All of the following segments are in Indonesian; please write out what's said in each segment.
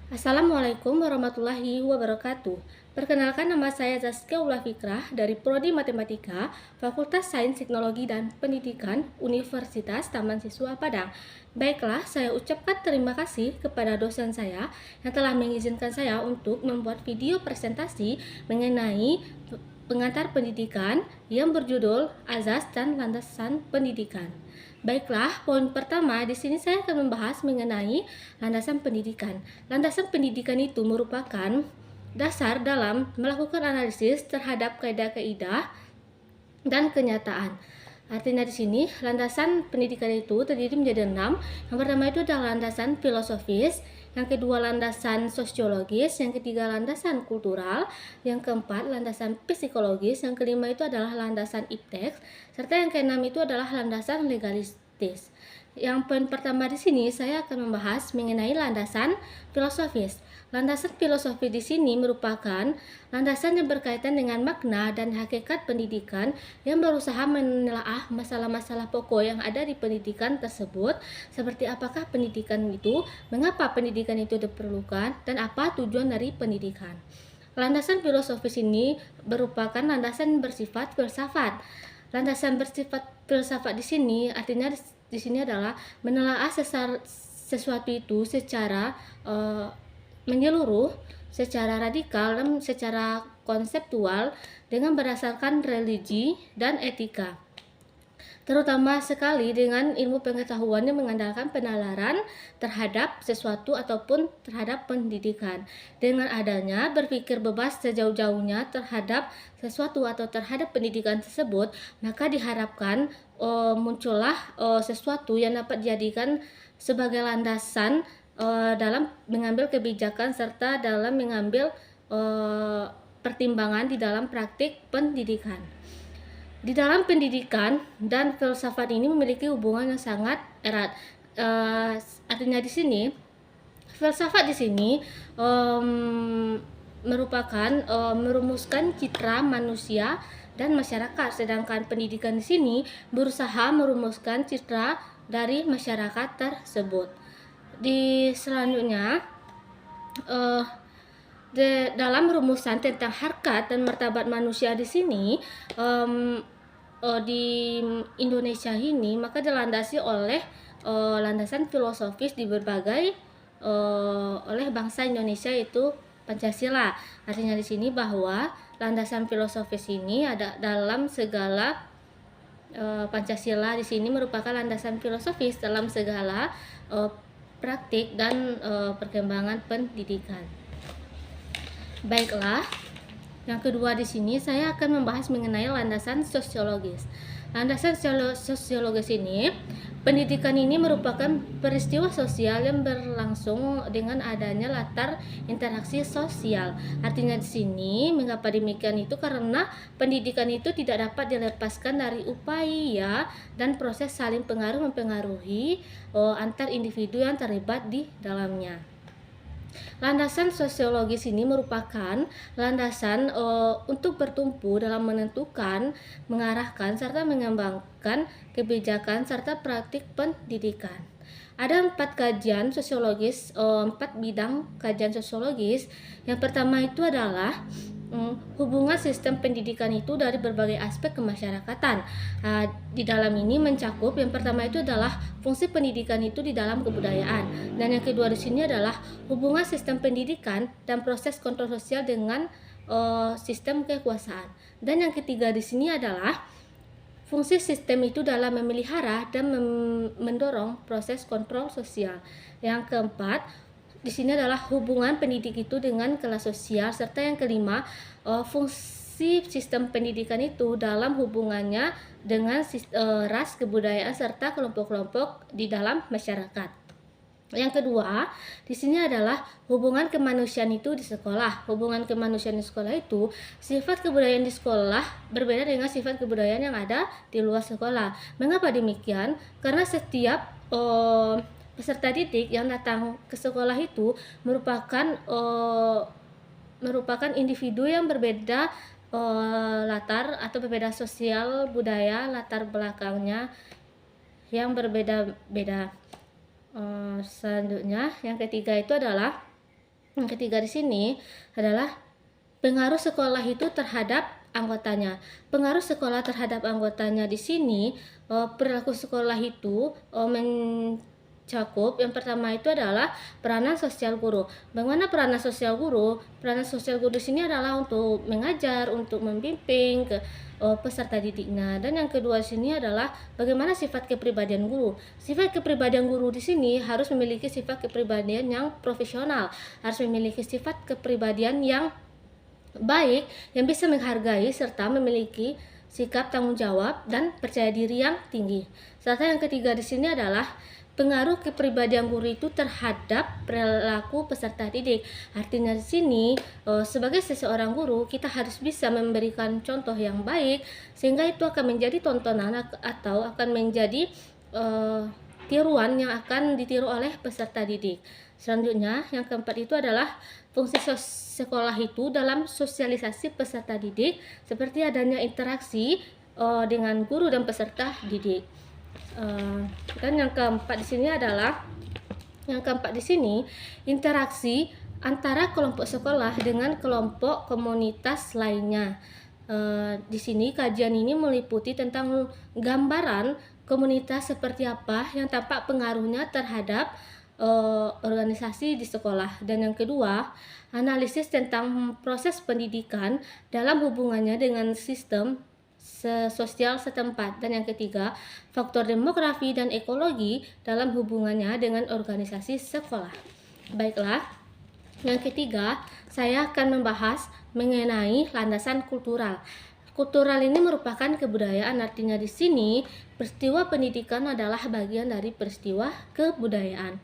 Assalamualaikum warahmatullahi wabarakatuh. Perkenalkan, nama saya Zaskia Ula Fikrah dari Prodi Matematika, Fakultas Sains Teknologi dan Pendidikan Universitas Taman Siswa Padang. Baiklah, saya ucapkan terima kasih kepada dosen saya yang telah mengizinkan saya untuk membuat video presentasi mengenai pengantar pendidikan yang berjudul Azas dan Landasan Pendidikan. Baiklah, poin pertama di sini saya akan membahas mengenai landasan pendidikan. Landasan pendidikan itu merupakan dasar dalam melakukan analisis terhadap kaidah-kaidah dan kenyataan. Artinya di sini landasan pendidikan itu terdiri menjadi 6. Yang pertama itu adalah landasan filosofis, yang kedua landasan sosiologis, yang ketiga landasan kultural, yang keempat landasan psikologis, yang kelima itu adalah landasan iptek, serta yang keenam itu adalah landasan legalistis. Yang poin pertama di sini saya akan membahas mengenai landasan filosofis. Landasan filosofi di sini merupakan landasan yang berkaitan dengan makna dan hakikat pendidikan yang berusaha menelaah masalah-masalah pokok yang ada di pendidikan tersebut, seperti apakah pendidikan itu, mengapa pendidikan itu diperlukan, dan apa tujuan dari pendidikan. Landasan filosofis ini merupakan landasan bersifat filsafat. Landasan bersifat filsafat di sini artinya di sini adalah menelaah sesuatu itu secara menyeluruh, secara radikal, dan secara konseptual dengan berdasarkan religi dan etika. Terutama sekali dengan ilmu pengetahuan yang mengandalkan penalaran terhadap sesuatu ataupun terhadap pendidikan. Dengan adanya berpikir bebas sejauh-jauhnya terhadap sesuatu atau terhadap pendidikan tersebut, maka diharapkan muncullah sesuatu yang dapat dijadikan sebagai landasan dalam mengambil kebijakan serta dalam mengambil pertimbangan di dalam praktik pendidikan. Di dalam pendidikan dan filsafat ini memiliki hubungan yang sangat erat. Artinya di sini, filsafat di sini merupakan merumuskan citra manusia dan masyarakat, sedangkan pendidikan di sini berusaha merumuskan citra dari masyarakat tersebut. Di selanjutnya, dalam rumusan tentang harkat dan martabat manusia di sini di Indonesia ini maka dilandasi oleh landasan filosofis di berbagai oleh bangsa Indonesia, yaitu Pancasila. Artinya di sini bahwa landasan filosofis ini ada dalam segala Pancasila di sini merupakan landasan filosofis dalam segala praktik dan perkembangan pendidikan. Baiklah, yang kedua di sini saya akan membahas mengenai landasan sosiologis. Landasan sosiologis ini, pendidikan ini merupakan peristiwa sosial yang berlangsung dengan adanya latar interaksi sosial. Artinya di sini, mengapa demikian itu karena pendidikan itu tidak dapat dilepaskan dari upaya dan proses saling pengaruh mempengaruhi antar individu yang terlibat di dalamnya. Landasan sosiologis ini merupakan landasan untuk bertumpu dalam menentukan, mengarahkan, serta mengembangkan kebijakan serta praktik pendidikan. Ada 4 kajian sosiologis, 4 bidang kajian sosiologis. Yang pertama itu adalah hubungan sistem pendidikan itu dari berbagai aspek kemasyarakatan. Di dalam ini mencakup yang pertama itu adalah fungsi pendidikan itu di dalam kebudayaan, dan yang kedua di sini adalah hubungan sistem pendidikan dan proses kontrol sosial dengan sistem kekuasaan, dan yang ketiga di sini adalah fungsi sistem itu dalam memelihara dan mendorong proses kontrol sosial. Yang keempat di sini adalah hubungan pendidik itu dengan kelas sosial, serta yang kelima fungsi sistem pendidikan itu dalam hubungannya dengan ras, kebudayaan, serta kelompok-kelompok di dalam masyarakat. Yang kedua, di sini adalah hubungan kemanusiaan itu di sekolah. Hubungan kemanusiaan di sekolah itu, sifat kebudayaan di sekolah berbeda dengan sifat kebudayaan yang ada di luar sekolah. Mengapa demikian? Karena setiap peserta didik yang datang ke sekolah itu merupakan individu yang berbeda latar atau berbeda sosial, budaya, latar belakangnya yang berbeda-beda. Selanjutnya yang ketiga itu adalah Yang ketiga di sini adalah pengaruh sekolah itu terhadap anggotanya. Pengaruh sekolah terhadap anggotanya di sini, perilaku sekolah itu mencakup yang pertama itu adalah peranan sosial guru. Bagaimana peranan sosial guru? Peranan sosial guru di sini adalah untuk mengajar, untuk membimbing ke peserta didiknya. Dan yang kedua di sini adalah bagaimana sifat kepribadian guru. Sifat kepribadian guru di sini harus memiliki sifat kepribadian yang profesional, harus memiliki sifat kepribadian yang baik, yang bisa menghargai serta memiliki sikap tanggung jawab dan percaya diri yang tinggi. Serta yang ketiga di sini adalah pengaruh kepribadian guru itu terhadap perilaku peserta didik. Artinya di sini sebagai seseorang guru kita harus bisa memberikan contoh yang baik sehingga itu akan menjadi tontonan atau akan menjadi tiruan yang akan ditiru oleh peserta didik. Selanjutnya yang keempat itu adalah fungsi sekolah itu dalam sosialisasi peserta didik seperti adanya interaksi dengan guru dan peserta didik. Dan yang keempat di sini interaksi antara kelompok sekolah dengan kelompok komunitas lainnya. Di sini kajian ini meliputi tentang gambaran komunitas seperti apa yang tampak pengaruhnya terhadap organisasi di sekolah. Dan yang kedua, analisis tentang proses pendidikan dalam hubungannya dengan sistem sosial setempat. Dan yang ketiga, faktor demografi dan ekologi dalam hubungannya dengan organisasi sekolah. Baiklah, yang ketiga saya akan membahas mengenai landasan kultural. Kultural ini merupakan kebudayaan, artinya di sini peristiwa pendidikan adalah bagian dari peristiwa kebudayaan.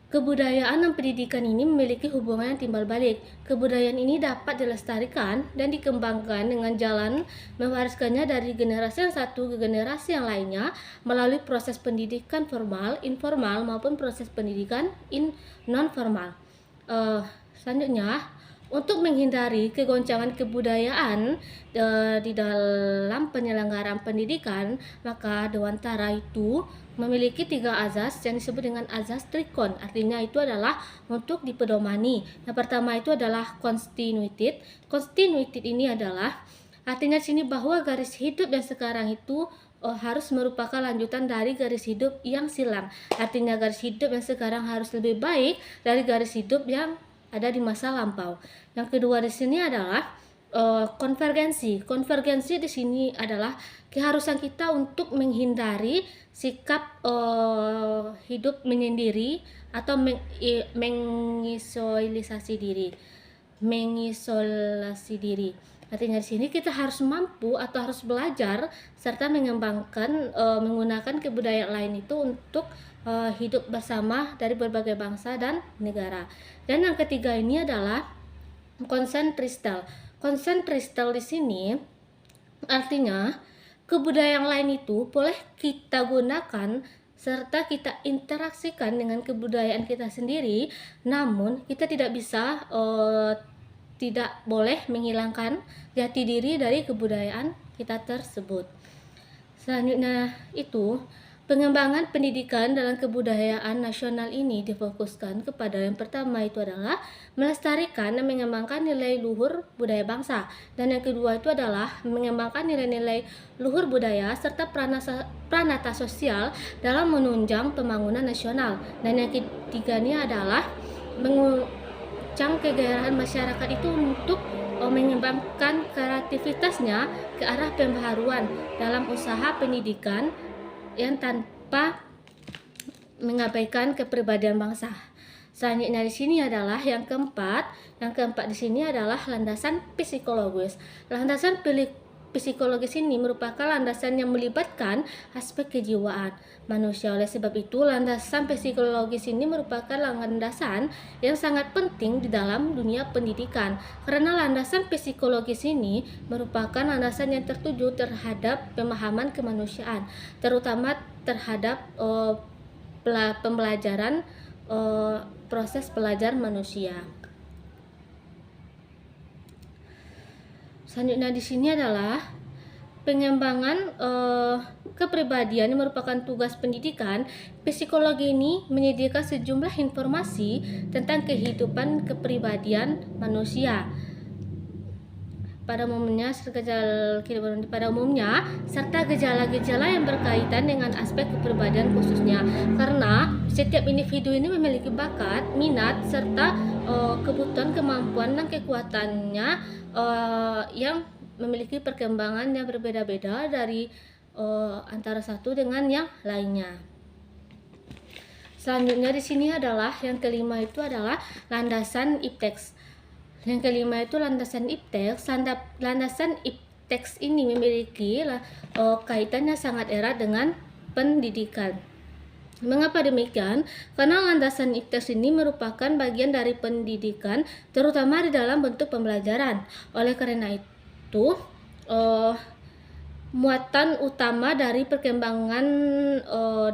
Kebudayaan dan pendidikan ini memiliki hubungan yang timbal balik. Kebudayaan ini dapat dilestarikan dan dikembangkan dengan jalan mewariskannya dari generasi yang satu ke generasi yang lainnya melalui proses pendidikan formal, informal maupun proses pendidikan non formal. Selanjutnya, untuk menghindari kegoncangan kebudayaan di dalam penyelenggaraan pendidikan, maka Dewantara itu memiliki 3 azas yang disebut dengan azas trikon. Artinya itu adalah untuk dipedomani. Yang pertama itu adalah continuity. Continuity ini adalah artinya sini bahwa garis hidup yang sekarang itu harus merupakan lanjutan dari garis hidup yang silam. Artinya garis hidup yang sekarang harus lebih baik dari garis hidup yang ada di masa lampau. Yang kedua di sini adalah konvergensi. Konvergensi di sini adalah keharusan kita untuk menghindari sikap hidup menyendiri atau mengisolasi diri. Artinya di sini kita harus mampu atau harus belajar serta mengembangkan menggunakan kebudayaan lain itu untuk hidup bersama dari berbagai bangsa dan negara. Dan yang ketiga ini adalah konsentristal. Konsentristal di sini artinya kebudayaan lain itu boleh kita gunakan serta kita interaksikan dengan kebudayaan kita sendiri, namun kita tidak bisa tidak boleh menghilangkan jati diri dari kebudayaan kita tersebut. Selanjutnya itu pengembangan pendidikan dalam kebudayaan nasional ini difokuskan kepada yang pertama itu adalah melestarikan dan mengembangkan nilai luhur budaya bangsa, dan yang kedua itu adalah mengembangkan nilai-nilai luhur budaya serta pranata sosial dalam menunjang pembangunan nasional, dan yang ketiga ini adalah menguncang kegairahan masyarakat itu untuk mengembangkan kreativitasnya ke arah pembaharuan dalam usaha pendidikan yang tanpa mengabaikan kepribadian bangsa. Selanjutnya di sini adalah yang keempat. Yang keempat di sini adalah landasan psikologis. Landasan psikologis ini merupakan landasan yang melibatkan aspek kejiwaan manusia. Oleh sebab itu, landasan psikologis ini merupakan landasan yang sangat penting di dalam dunia pendidikan. Karena landasan psikologis ini merupakan landasan yang tertuju terhadap pemahaman kemanusiaan, terutama terhadap pembelajaran proses belajar manusia. Selanjutnya di sini adalah pengembangan kepribadian yang merupakan tugas pendidikan, psikologi ini menyediakan sejumlah informasi tentang kehidupan kepribadian manusia. Pada umumnya, serta gejala-gejala yang berkaitan dengan aspek kepribadian khususnya, karena setiap individu ini memiliki bakat, minat, serta kebutuhan, kemampuan, dan kekuatannya yang memiliki perkembangan yang berbeda-beda dari antara satu dengan yang lainnya. Selanjutnya di sini adalah yang kelima, itu adalah landasan ipteks. Yang kelima itu landasan ipteks. Landasan ipteks ini memiliki kaitannya sangat erat dengan pendidikan. Mengapa demikian? Karena landasan ipteks ini merupakan bagian dari pendidikan, terutama di dalam bentuk pembelajaran. Oleh karena itu, muatan utama dari perkembangan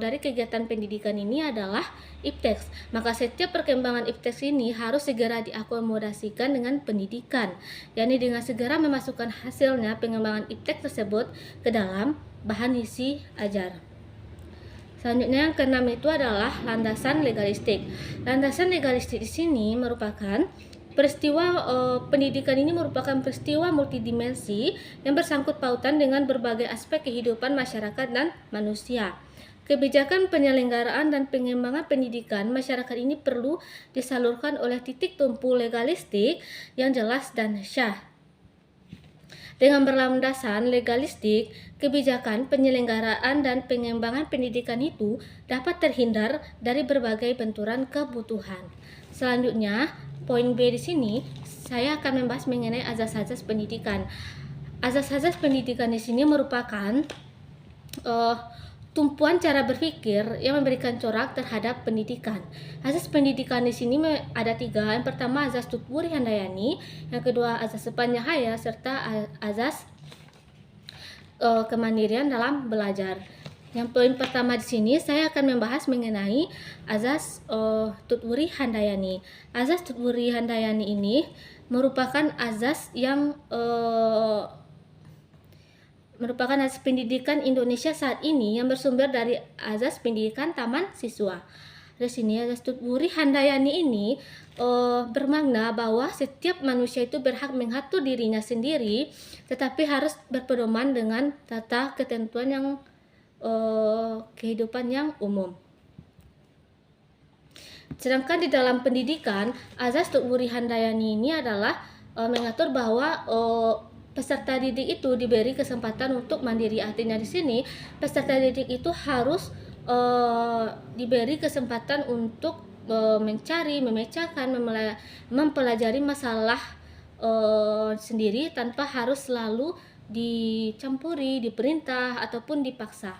dari kegiatan pendidikan ini adalah ipteks. Maka setiap perkembangan ipteks ini harus segera diakomodasikan dengan pendidikan, yakni dengan segera memasukkan hasilnya pengembangan ipteks tersebut ke dalam bahan isi ajar. Selanjutnya yang keenam itu adalah landasan legalistik. Landasan legalistik di sini merupakan pendidikan ini merupakan peristiwa multidimensi yang bersangkut pautan dengan berbagai aspek kehidupan masyarakat dan manusia. Kebijakan penyelenggaraan dan pengembangan pendidikan masyarakat ini perlu disalurkan oleh titik tumpu legalistik yang jelas dan syah. Dengan berlandasan legalistik, kebijakan penyelenggaraan dan pengembangan pendidikan itu dapat terhindar dari berbagai benturan kebutuhan. Selanjutnya, poin B di sini saya akan membahas mengenai azas-azas pendidikan. Azas-azas pendidikan di sini merupakan tumpuan cara berpikir yang memberikan corak terhadap pendidikan. Azas pendidikan di sini ada 3. Yang pertama azas Tutwuri Handayani, yang kedua azas sepanjang hayat, serta azas kemandirian dalam belajar. Yang poin pertama di sini saya akan membahas mengenai azas Tutwuri Handayani. Azas Tutwuri Handayani ini merupakan azas yang merupakan azas pendidikan Indonesia saat ini yang bersumber dari azas pendidikan taman siswa. Di sini azas Tutwuri Handayani ini bermakna bahwa setiap manusia itu berhak mengatur dirinya sendiri, tetapi harus berpedoman dengan tata ketentuan yang kehidupan yang umum. Sedangkan di dalam pendidikan, azas Tutwuri Handayani ini adalah mengatur bahwa peserta didik itu diberi kesempatan untuk mandiri. Artinya di sini peserta didik itu harus diberi kesempatan untuk mencari, memecahkan, mempelajari masalah sendiri tanpa harus selalu dicampuri, diperintah ataupun dipaksa.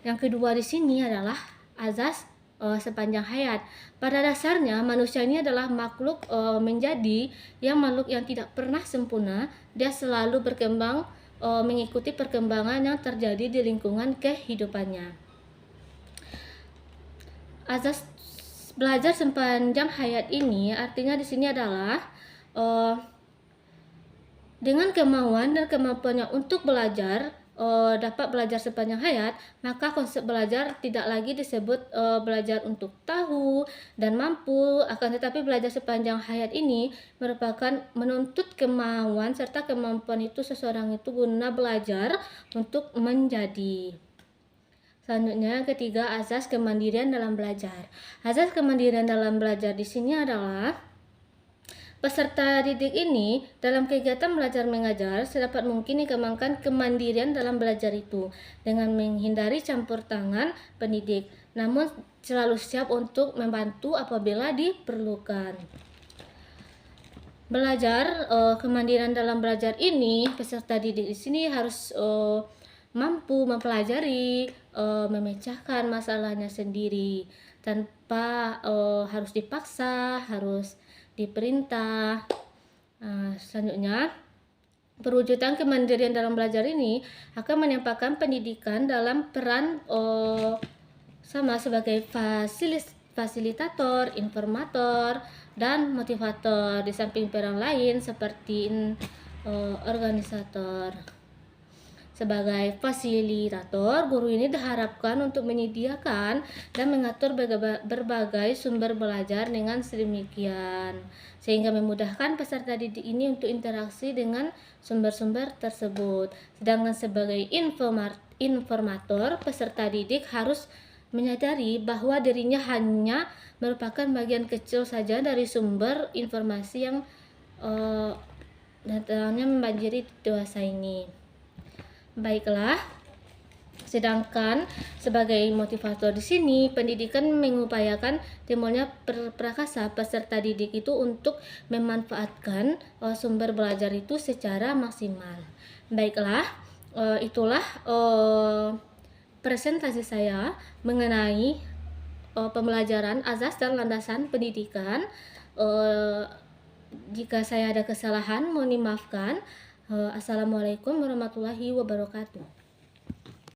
Yang kedua di sini adalah azas sepanjang hayat. Pada dasarnya manusia ini adalah makhluk makhluk yang tidak pernah sempurna. Dia selalu berkembang mengikuti perkembangan yang terjadi di lingkungan kehidupannya. Azas belajar sepanjang hayat ini artinya di sini adalah dengan kemauan dan kemampuannya untuk belajar dapat belajar sepanjang hayat, maka konsep belajar tidak lagi disebut belajar untuk tahu dan mampu, akan tetapi belajar sepanjang hayat ini merupakan menuntut kemauan serta kemampuan itu seseorang itu guna belajar untuk menjadi. Selanjutnya ketiga, azas kemandirian dalam belajar. Azas kemandirian dalam belajar di sini adalah peserta didik ini dalam kegiatan belajar mengajar sedapat mungkin dikembangkan kemandirian dalam belajar itu dengan menghindari campur tangan pendidik, namun selalu siap untuk membantu apabila diperlukan. Belajar kemandirian dalam belajar ini, peserta didik di sini harus mampu mempelajari, memecahkan masalahnya sendiri tanpa harus dipaksa, harus diperintah. Selanjutnya, perwujudan kemandirian dalam belajar ini akan menempatkan pendidikan dalam peran sama sebagai fasilitator, informator, dan motivator, di samping peran lain seperti organisator. Sebagai fasilitator, guru ini diharapkan untuk menyediakan dan mengatur berbagai sumber belajar dengan sedemikian, sehingga memudahkan peserta didik ini untuk interaksi dengan sumber-sumber tersebut. Sedangkan sebagai informator, peserta didik harus menyadari bahwa dirinya hanya merupakan bagian kecil saja dari sumber informasi yang datangnya membanjiri dewasa ini. Baiklah, sedangkan sebagai motivator di sini, pendidikan mengupayakan timbulnya prakasa peserta didik itu untuk memanfaatkan sumber belajar itu secara maksimal. Baiklah, itulah presentasi saya mengenai pembelajaran azas dan landasan pendidikan. Jika saya ada kesalahan, mohon dimaafkan. Assalamualaikum warahmatullahi wabarakatuh.